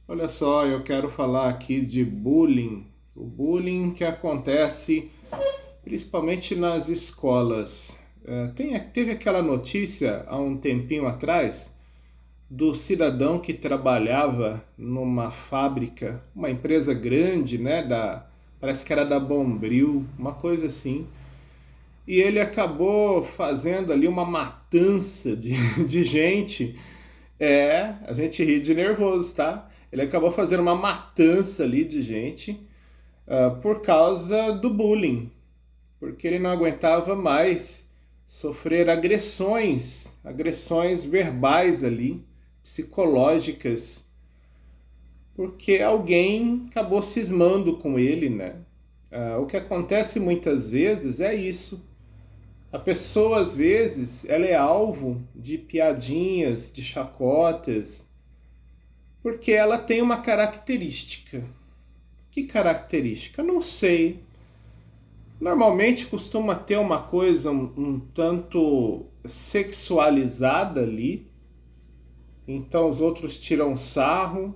Olha só, eu quero falar aqui de bullying. O bullying que acontece principalmente nas escolas. Teve aquela notícia há um tempinho atrás do cidadão que trabalhava numa fábrica, uma empresa grande, né? Parece que era da Bombril, uma coisa assim. E ele acabou fazendo ali uma matança de gente. A gente ri de nervoso, tá? Ele acabou fazendo uma matança ali de gente por causa do bullying, porque ele não aguentava mais sofrer agressões verbais ali, psicológicas, porque alguém acabou cismando com ele, né? O que acontece muitas vezes é isso. A pessoa, às vezes, ela é alvo de piadinhas, de chacotas, porque ela tem uma característica. Que característica? Não sei. Normalmente costuma ter uma coisa um tanto sexualizada ali, então os outros tiram sarro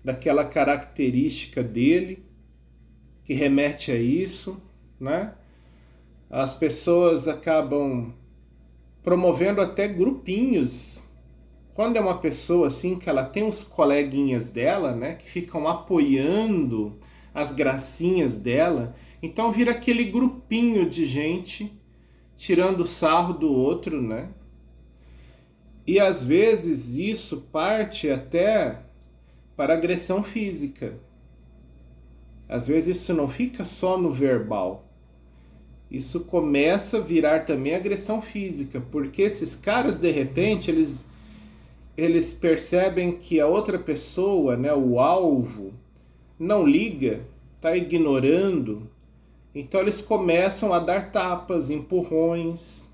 daquela característica dele, que remete a isso, né? As pessoas acabam promovendo até grupinhos. Quando é uma pessoa assim que ela tem uns coleguinhas dela, né, que ficam apoiando as gracinhas dela, então vira aquele grupinho de gente tirando sarro do outro, né? E às vezes isso parte até para agressão física. Às vezes isso não fica só no verbal. Isso começa a virar também agressão física, porque esses caras de repente eles percebem que a outra pessoa, né, o alvo, não liga, está ignorando, então eles começam a dar tapas, empurrões,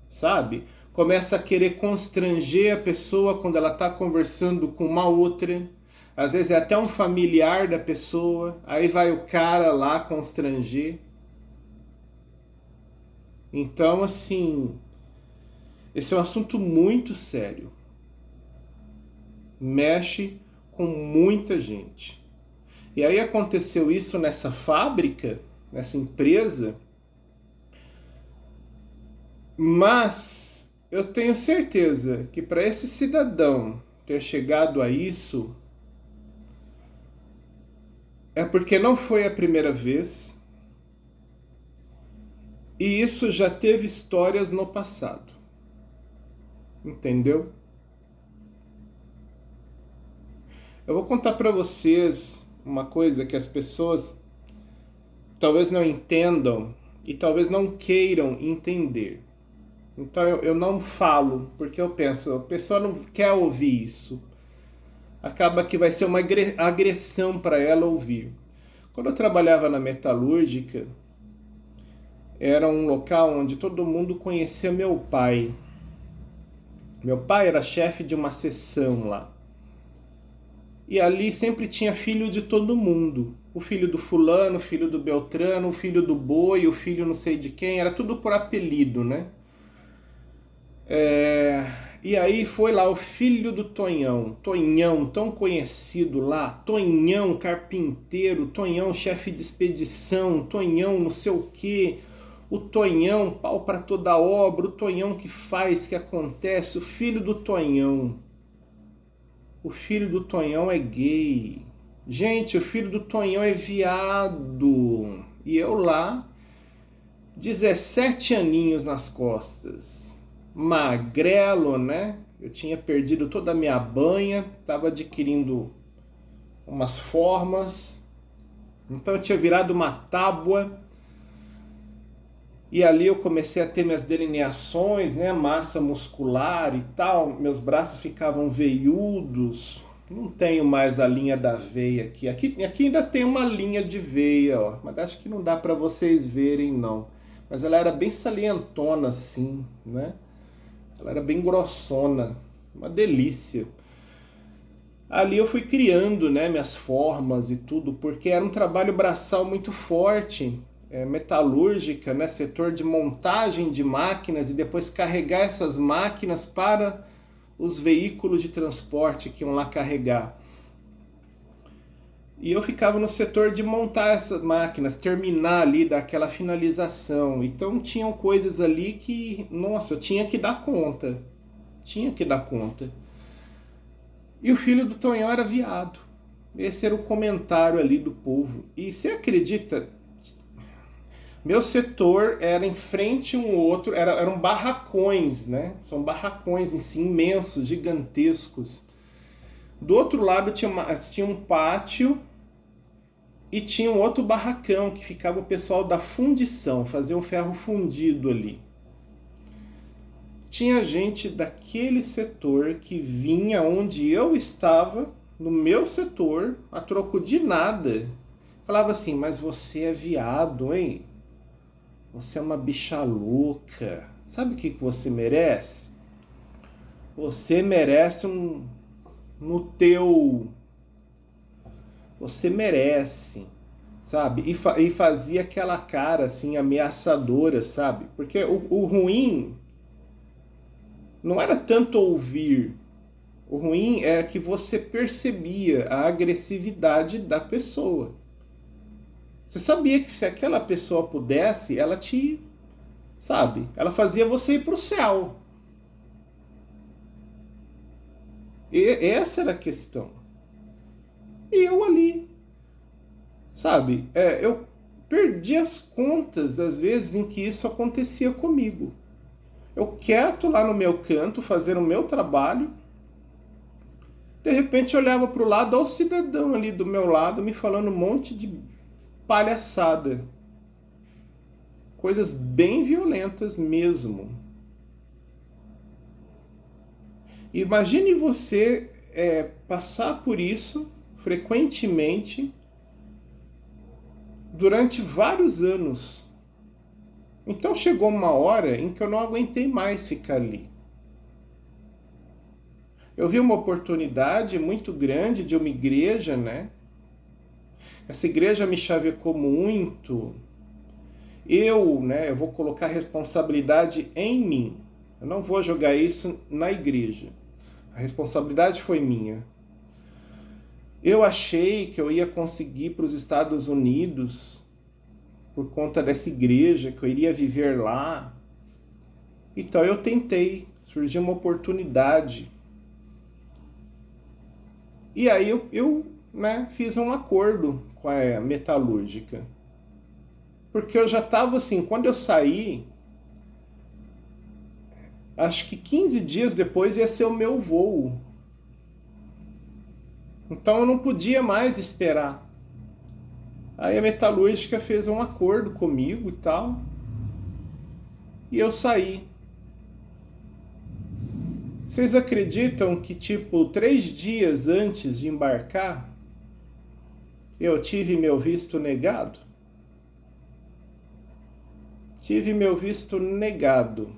sabe? Começa a querer constranger a pessoa quando ela está conversando com uma outra. Às vezes é até um familiar da pessoa, aí vai o cara lá constranger. Então, assim, esse é um assunto muito sério. Mexe com muita gente. E aí aconteceu isso nessa fábrica, nessa empresa, mas eu tenho certeza que para esse cidadão ter chegado a isso é porque não foi a primeira vez e isso já teve histórias no passado. Entendeu? Eu vou contar para vocês uma coisa que as pessoas talvez não entendam e talvez não queiram entender. Então eu não falo, porque eu penso, a pessoa não quer ouvir isso. Acaba que vai ser uma agressão para ela ouvir. Quando eu trabalhava na metalúrgica, era um local onde todo mundo conhecia meu pai. Meu pai era chefe de uma seção lá. E ali sempre tinha filho de todo mundo. O filho do fulano, o filho do Beltrano, o filho do boi, o filho não sei de quem, era tudo por apelido, né? E aí foi lá o filho do Tonhão, Tonhão, tão conhecido lá, Tonhão carpinteiro, Tonhão chefe de expedição, Tonhão não sei o que, o Tonhão pau para toda obra, o Tonhão que faz, que acontece, o filho do Tonhão. O filho do Tonhão é gay. Gente, o filho do Tonhão é viado. E eu lá, 17 aninhos nas costas. Magrelo, né? Eu tinha perdido toda a minha banha, estava adquirindo umas formas. Então eu tinha virado uma tábua. E ali eu comecei a ter minhas delineações, né, massa muscular e tal. Meus braços ficavam veiudos. Não tenho mais a linha da veia aqui. Aqui ainda tem uma linha de veia, ó, mas acho que não dá para vocês verem não. Mas ela era bem salientona assim, né? Ela era bem grossona, uma delícia. Ali eu fui criando, né, minhas formas e tudo, porque era um trabalho braçal muito forte, metalúrgica, né, setor de montagem de máquinas e depois carregar essas máquinas para os veículos de transporte que iam lá carregar. E eu ficava no setor de montar essas máquinas, terminar ali daquela finalização. Então tinham coisas ali que, nossa, eu tinha que dar conta. Tinha que dar conta. E o filho do Tonhão era viado. Esse era o comentário ali do povo. E você acredita? Meu setor era em frente um outro, eram barracões, né? São barracões em si, imensos, gigantescos. Do outro lado tinha um pátio e tinha um outro barracão que ficava o pessoal da fundição, fazia um ferro fundido ali. Tinha gente daquele setor que vinha onde eu estava, no meu setor, a troco de nada. Falava assim, mas você é viado, hein? Você é uma bicha louca. Sabe o que você merece? Você merece no teu... Você merece, sabe? E fazia aquela cara assim, ameaçadora, sabe? Porque o ruim não era tanto ouvir. O ruim era que você percebia a agressividade da pessoa. Você sabia que se aquela pessoa pudesse, ela te... Sabe? Ela fazia você ir pro céu. E essa era a questão. E eu ali, sabe? Eu perdi as contas das vezes em que isso acontecia comigo. Eu quieto lá no meu canto, fazendo o meu trabalho. De repente eu olhava pro lado, olha o cidadão ali do meu lado me falando um monte de palhaçada. Coisas bem violentas mesmo. Imagine você passar por isso frequentemente durante vários anos. Então chegou uma hora em que eu não aguentei mais ficar ali. Eu vi uma oportunidade muito grande de uma igreja, né? Essa igreja me chavecou muito. Eu vou colocar responsabilidade em mim. Eu não vou jogar isso na igreja. A responsabilidade foi minha. Eu achei que eu ia conseguir para os Estados Unidos por conta dessa igreja, que eu iria viver lá. Então eu tentei, surgiu uma oportunidade. E aí eu fiz um acordo com a metalúrgica. Porque eu já estava assim, quando eu saí, acho que 15 dias depois ia ser o meu voo. Então eu não podia mais esperar. Aí a metalúrgica fez um acordo comigo e tal. E eu saí. Vocês acreditam que, 3 dias antes de embarcar, eu tive meu visto negado? Tive meu visto negado.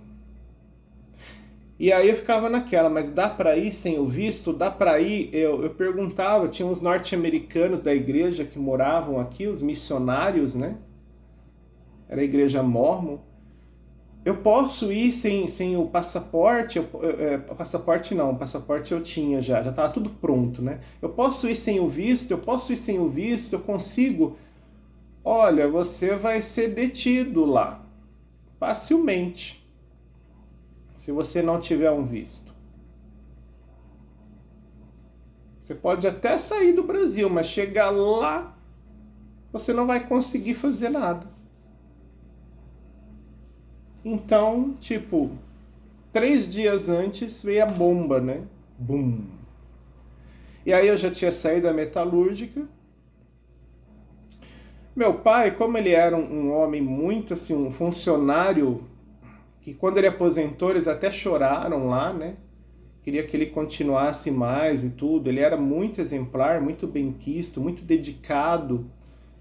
E aí eu ficava naquela, mas dá para ir sem o visto? Dá para ir? Eu perguntava, tinha uns norte-americanos da igreja que moravam aqui, os missionários, né? Era a igreja mórmon. Eu posso ir sem o passaporte? Passaporte não, passaporte eu tinha já estava tudo pronto, né? Eu posso ir sem o visto? Eu posso ir sem o visto? Eu consigo? Olha, você vai ser detido lá, facilmente, se você não tiver um visto. Você pode até sair do Brasil, mas chegar lá, você não vai conseguir fazer nada. Então, 3 dias antes veio a bomba, né? Bum! E aí eu já tinha saído da metalúrgica. Meu pai, como ele era um homem muito assim, um funcionário, que quando ele aposentou eles até choraram lá, né? Queria que ele continuasse mais e tudo. Ele era muito exemplar, muito benquisto, muito dedicado.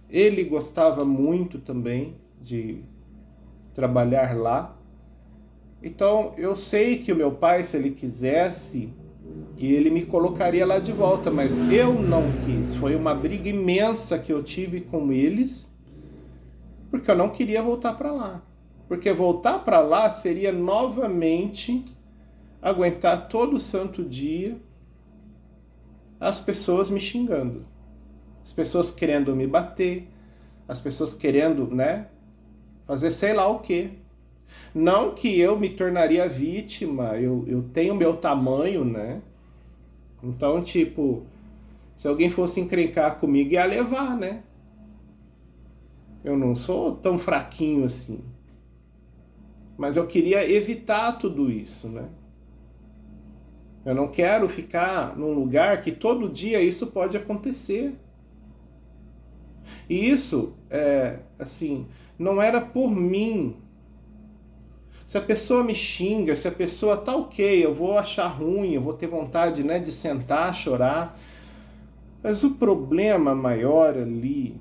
Ele gostava muito também de trabalhar lá. Então eu sei que o meu pai, se ele quisesse, ele me colocaria lá de volta, mas eu não quis. Foi uma briga imensa que eu tive com eles, porque eu não queria voltar para lá. Porque voltar para lá seria novamente aguentar todo santo dia as pessoas me xingando. as pessoas querendo me bater, as pessoas querendo, né, fazer sei lá o quê. Não que eu me tornaria vítima, eu tenho meu tamanho, né? Então, tipo, se alguém fosse encrencar comigo, ia levar, né? Eu não sou tão fraquinho assim. Mas eu queria evitar tudo isso, né? Eu não quero ficar num lugar que todo dia isso pode acontecer. E isso, assim, não era por mim. Se a pessoa me xinga, se a pessoa tá ok, eu vou achar ruim, eu vou ter vontade, né, de sentar, chorar. Mas o problema maior ali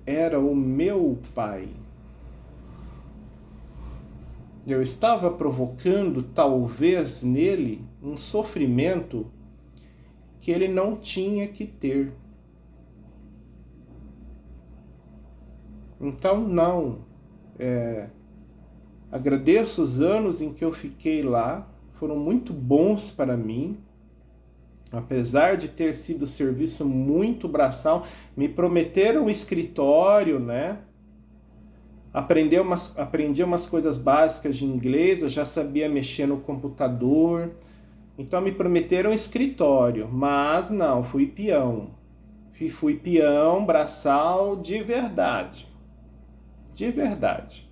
era o meu pai. Eu estava provocando, talvez, nele um sofrimento que ele não tinha que ter. Então, não. Agradeço os anos em que eu fiquei lá, foram muito bons para mim. Apesar de ter sido serviço muito braçal, me prometeram um escritório, né? Aprendi umas coisas básicas de inglês, eu já sabia mexer no computador. Então me prometeram um escritório, mas não, fui peão. Fui peão, braçal, de verdade. De verdade.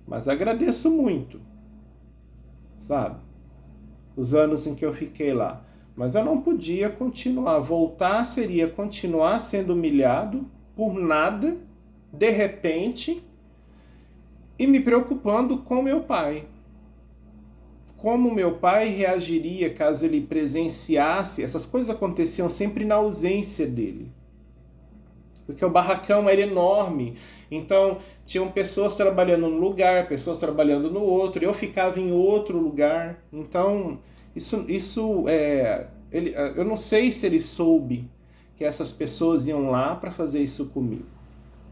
Mas agradeço muito, sabe? Os anos em que eu fiquei lá. Mas eu não podia continuar. Voltar seria continuar sendo humilhado por nada, de repente, e me preocupando com meu pai. Como meu pai reagiria caso ele presenciasse? Essas coisas aconteciam sempre na ausência dele. Porque o barracão era enorme. Então, tinham pessoas trabalhando num lugar, pessoas trabalhando no outro. Eu ficava em outro lugar. Então, eu não sei se ele soube que essas pessoas iam lá para fazer isso comigo.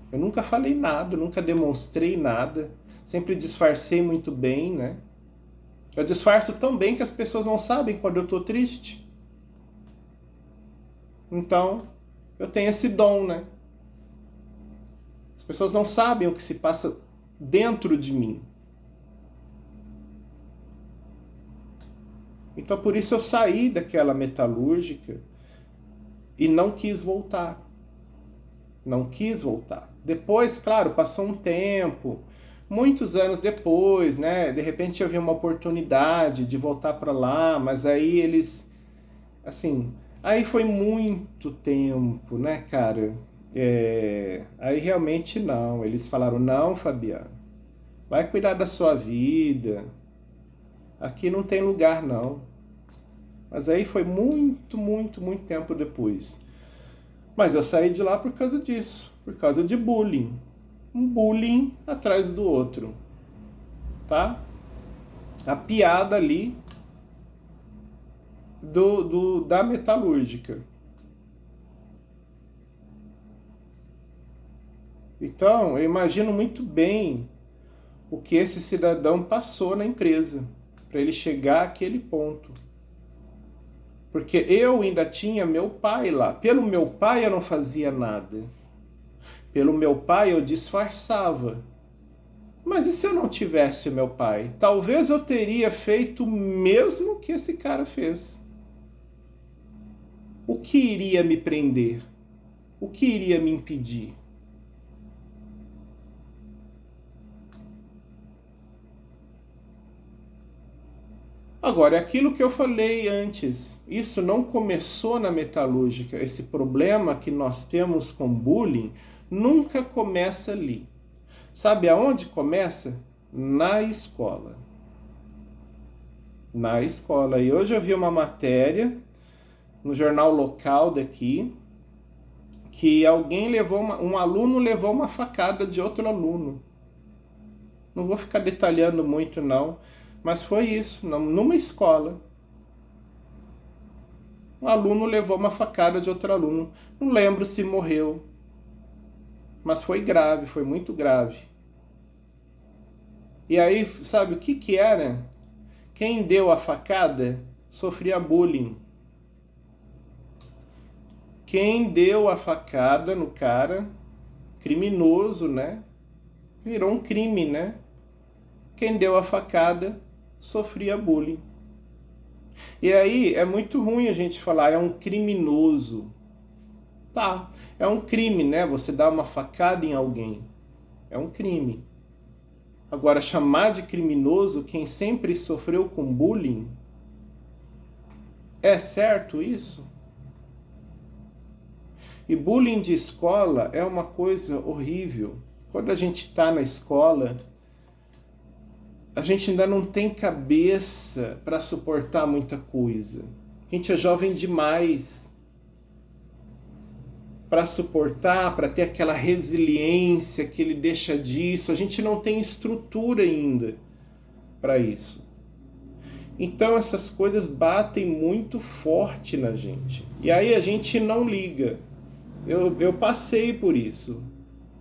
Eu nunca falei nada, nunca demonstrei nada. Sempre disfarcei muito bem, né? Eu disfarço tão bem que as pessoas não sabem quando eu estou triste. Então, eu tenho esse dom, né? As pessoas não sabem o que se passa dentro de mim. Então, por isso eu saí daquela metalúrgica e não quis voltar. Não quis voltar. Depois, claro, passou um tempo, muitos anos depois, né? De repente eu vi uma oportunidade de voltar para lá, mas aí eles, assim, aí foi muito tempo, né, cara? Aí realmente não. Eles falaram, não, Fabiano, vai cuidar da sua vida. Aqui não tem lugar, não. Mas aí foi muito, muito, muito tempo depois. Mas eu saí de lá por causa disso, por causa de bullying. Um bullying atrás do outro, tá? A piada ali da metalúrgica. Então, eu imagino muito bem o que esse cidadão passou na empresa para ele chegar àquele ponto. Porque eu ainda tinha meu pai lá. Pelo meu pai eu não fazia nada. Pelo meu pai eu disfarçava. Mas e se eu não tivesse meu pai? Talvez eu teria feito o mesmo que esse cara fez. O que iria me prender? O que iria me impedir? Agora, é aquilo que eu falei antes, isso não começou na metalúrgica. Esse problema que nós temos com bullying nunca começa ali. Sabe aonde começa? Na escola. Na escola. E hoje eu vi uma matéria no jornal local daqui que um aluno levou uma facada de outro aluno. Não vou ficar detalhando muito não, mas foi isso, numa escola. Um aluno levou uma facada de outro aluno. Não lembro se morreu, mas foi grave, foi muito grave. E aí, sabe o que que era? Quem deu a facada sofria bullying. Quem deu a facada no cara, criminoso, né? Virou um crime, né? Quem deu a facada sofria bullying. E aí é muito ruim a gente falar é um criminoso. Tá, é um crime, né? Você dá uma facada em alguém. É um crime. Agora, chamar de criminoso quem sempre sofreu com bullying, é certo isso? E bullying de escola é uma coisa horrível. Quando a gente está na escola, a gente ainda não tem cabeça para suportar muita coisa. A gente é jovem demais para suportar, para ter aquela resiliência que ele deixa disso. A gente não tem estrutura ainda para isso. Então essas coisas batem muito forte na gente. E aí a gente não liga. Eu passei por isso.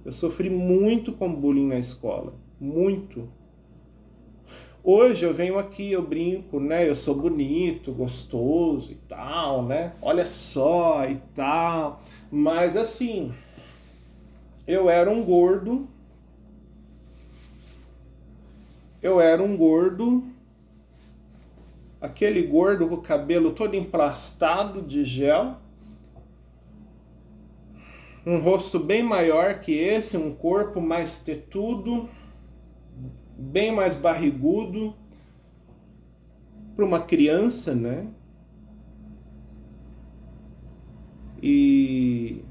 Eu sofri muito com bullying na escola. Muito. Hoje eu venho aqui, eu brinco, né? Eu sou bonito, gostoso e tal, né? Olha só e tal. Mas assim, eu era um gordo. Aquele gordo com o cabelo todo emplastado de gel. Um rosto bem maior que esse, um corpo mais tetudo, bem mais barrigudo para uma criança, né? E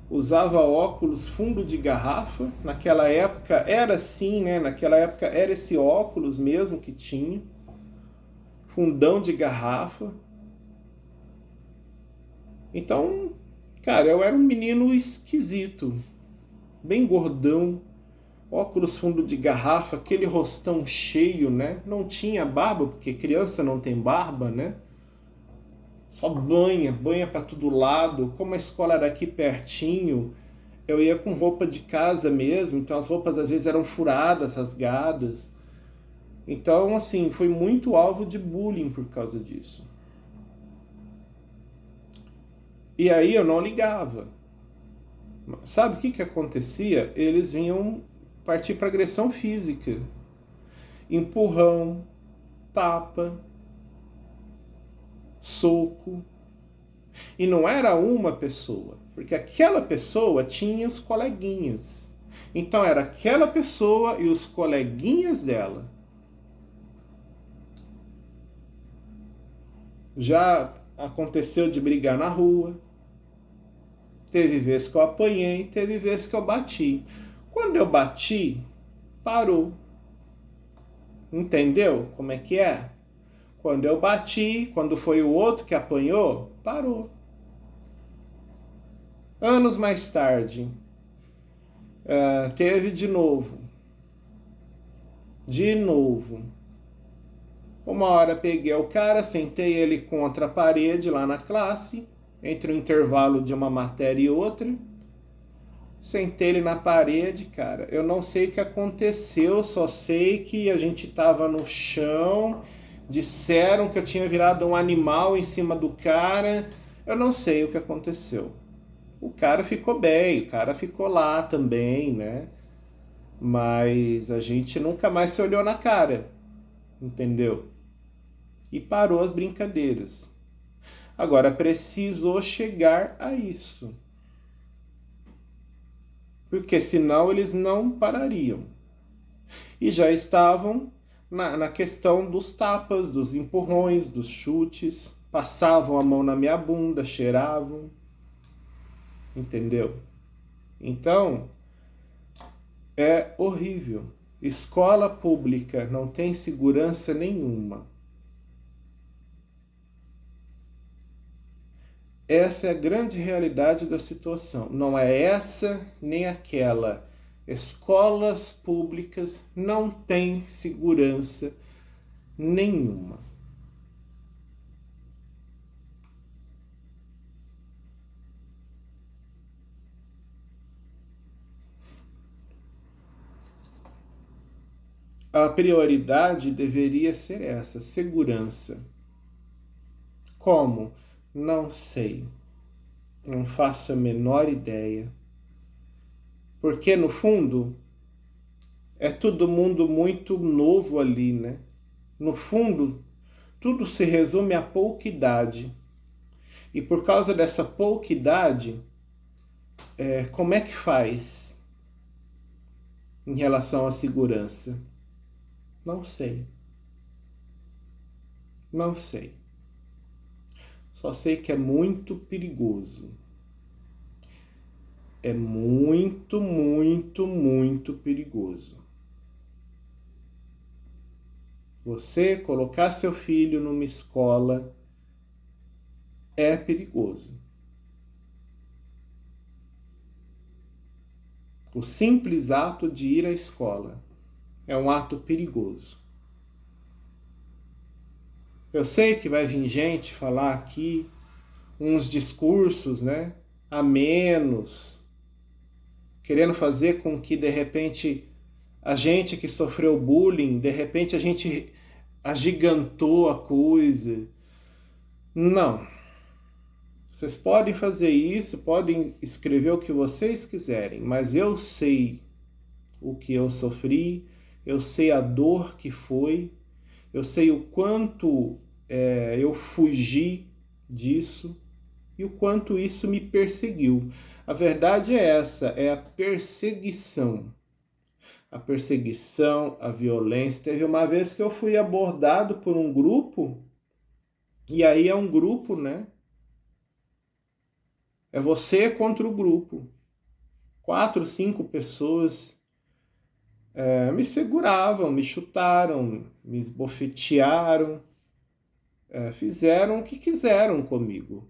usava óculos fundo de garrafa. Naquela época era assim, né? Naquela época era esse óculos mesmo que tinha, fundão de garrafa. Então, cara, eu era um menino esquisito, bem gordão, óculos fundo de garrafa, aquele rostão cheio, né? Não tinha barba, porque criança não tem barba, né? Só banha para todo lado. Como a escola era aqui pertinho, eu ia com roupa de casa mesmo, então as roupas às vezes eram furadas, rasgadas. Então, assim, foi muito alvo de bullying por causa disso. E aí eu não ligava. Sabe o que acontecia? Eles vinham partir para agressão física. Empurrão, tapa, soco. E não era uma pessoa, porque aquela pessoa tinha os coleguinhas. Então era aquela pessoa e os coleguinhas dela. Já aconteceu de brigar na rua. Teve vezes que eu apanhei, teve vezes que eu bati. Quando eu bati, parou. Entendeu como é que é? Quando eu bati, quando foi o outro que apanhou, parou. Anos mais tarde, teve de novo. De novo. Uma hora peguei o cara, sentei ele contra a parede lá na classe, entre o intervalo de uma matéria e outra. Sentei ele na parede, cara. Eu não sei o que aconteceu, só sei que a gente tava no chão. Disseram que eu tinha virado um animal em cima do cara. Eu não sei o que aconteceu. O cara ficou bem, o cara ficou lá também, né? Mas a gente nunca mais se olhou na cara, entendeu? E parou as brincadeiras. Agora, precisou chegar a isso. Porque senão eles não parariam. E já estavam na questão dos tapas, dos empurrões, dos chutes. Passavam a mão na minha bunda, cheiravam. Entendeu? Então, é horrível. Escola pública não tem segurança nenhuma. Essa é a grande realidade da situação. Não é essa nem aquela. Escolas públicas não têm segurança nenhuma. A prioridade deveria ser essa, segurança. Como? Não sei. Não faço a menor ideia. Porque, no fundo, é todo mundo muito novo ali, né? No fundo, tudo se resume a pouca idade. E por causa dessa pouca idade, como é que faz em relação à segurança? Não sei. Não sei. Só sei que é muito perigoso. É muito, muito, muito perigoso. Você colocar seu filho numa escola é perigoso. O simples ato de ir à escola é um ato perigoso. Eu sei que vai vir gente falar aqui uns discursos, né, a menos, querendo fazer com que de repente a gente que sofreu bullying, de repente a gente agigantou a coisa. Não. Vocês podem fazer isso, podem escrever o que vocês quiserem, mas eu sei o que eu sofri, eu sei a dor que foi, eu sei o quanto eu fugi disso e o quanto isso me perseguiu. A verdade é essa, é a perseguição. A perseguição, a violência. Teve uma vez que eu fui abordado por um grupo, e aí é um grupo, né? É você contra o grupo. 4, 5 pessoas me seguravam, me chutaram, me esbofetearam, fizeram o que quiseram comigo.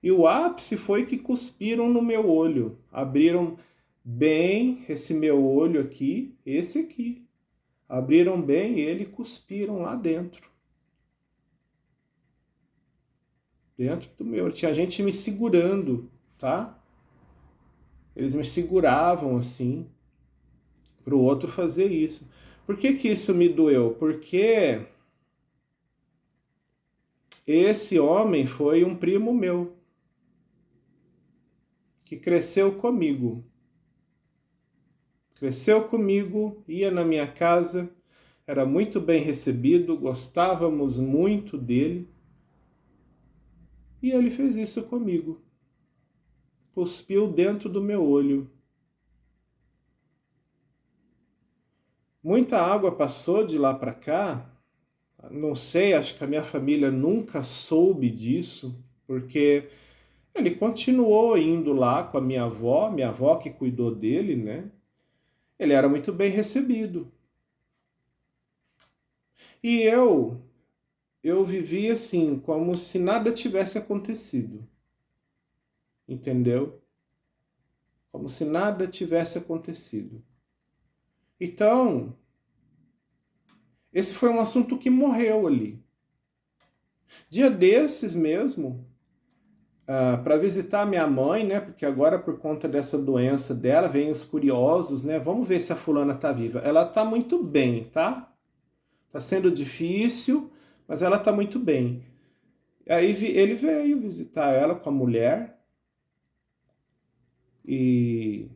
E o ápice foi que cuspiram no meu olho. Abriram bem esse meu olho aqui, esse aqui. Abriram bem ele e cuspiram lá dentro. Dentro do meu. Tinha gente me segurando, tá? Eles me seguravam assim, para o outro fazer isso. Por que que isso me doeu? Porque esse homem foi um primo meu, que cresceu comigo. Cresceu comigo, ia na minha casa, era muito bem recebido, gostávamos muito dele. E ele fez isso comigo. Cuspiu dentro do meu olho. Muita água passou de lá para cá. Não sei, acho que a minha família nunca soube disso, porque ele continuou indo lá com a minha avó que cuidou dele, né? Ele era muito bem recebido. E eu vivi assim, como se nada tivesse acontecido. Entendeu? Como se nada tivesse acontecido. Então, esse foi um assunto que morreu ali. Dia desses mesmo, para visitar minha mãe, né? Porque agora por conta dessa doença dela, vem os curiosos, né? Vamos ver se a fulana tá viva. Ela tá muito bem, tá? Tá sendo difícil, mas ela tá muito bem. Aí ele veio visitar ela com a mulher e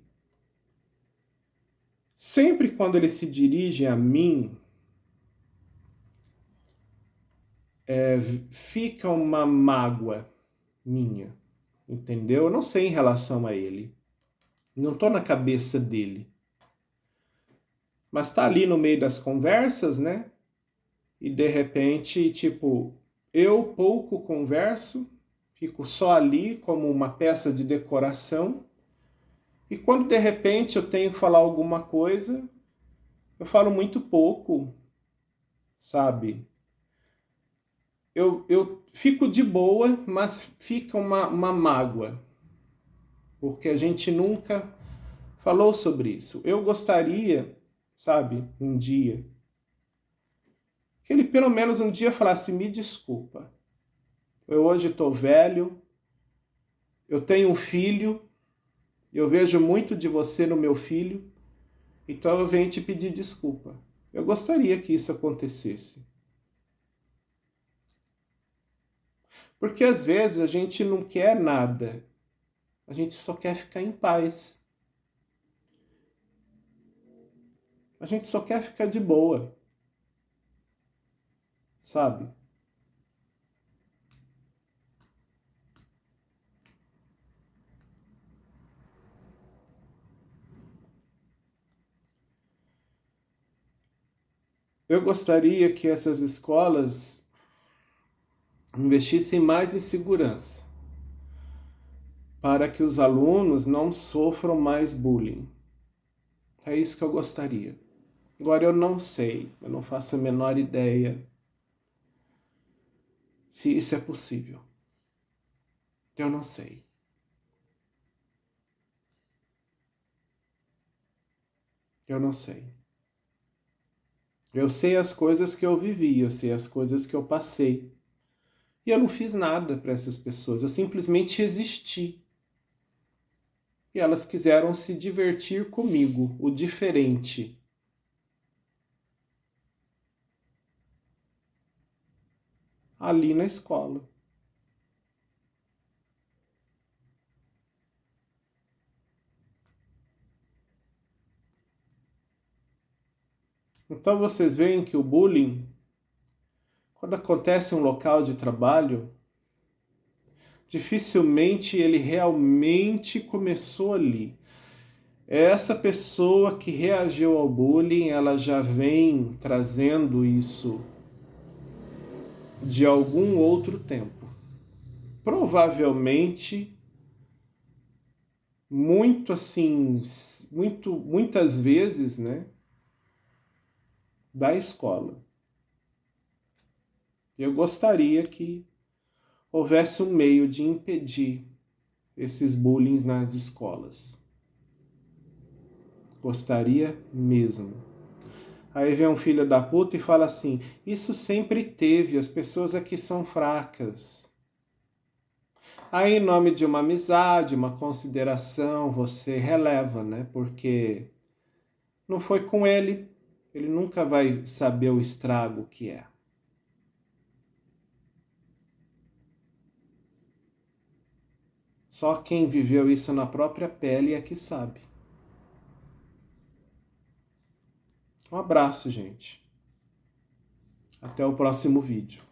sempre quando ele se dirige a mim, fica uma mágoa minha, entendeu? Eu não sei em relação a ele, não tô na cabeça dele, mas tá ali no meio das conversas, né? E de repente, tipo, eu pouco converso, fico só ali como uma peça de decoração, e quando de repente eu tenho que falar alguma coisa, eu falo muito pouco, sabe? Eu fico de boa, mas fica uma mágoa, porque a gente nunca falou sobre isso. Eu gostaria, sabe, um dia, que ele pelo menos um dia falasse: me desculpa, eu hoje estou velho, eu tenho um filho, eu vejo muito de você no meu filho, então eu venho te pedir desculpa. Eu gostaria que isso acontecesse. Porque às vezes a gente não quer nada, a gente só quer ficar em paz. A gente só quer ficar de boa, sabe? Eu gostaria que essas escolas investissem mais em segurança, para que os alunos não sofram mais bullying. É isso que eu gostaria. Agora eu não sei, eu não faço a menor ideia se isso é possível. Eu não sei. Eu não sei. Eu sei as coisas que eu vivi, eu sei as coisas que eu passei. E eu não fiz nada para essas pessoas, eu simplesmente existi. E elas quiseram se divertir comigo, o diferente. Ali na escola. Então vocês veem que o bullying, quando acontece em um local de trabalho, dificilmente ele realmente começou ali. Essa pessoa que reagiu ao bullying, ela já vem trazendo isso de algum outro tempo. Provavelmente muito assim, muitas vezes, né, da escola. Eu gostaria que houvesse um meio de impedir esses bullying nas escolas. Gostaria mesmo. Aí vem um filho da puta e fala assim: isso sempre teve, as pessoas aqui são fracas. Aí, em nome de uma amizade, uma consideração, você releva, né? Porque não foi com ele, ele nunca vai saber o estrago que é. Só quem viveu isso na própria pele é que sabe. Um abraço, gente. Até o próximo vídeo.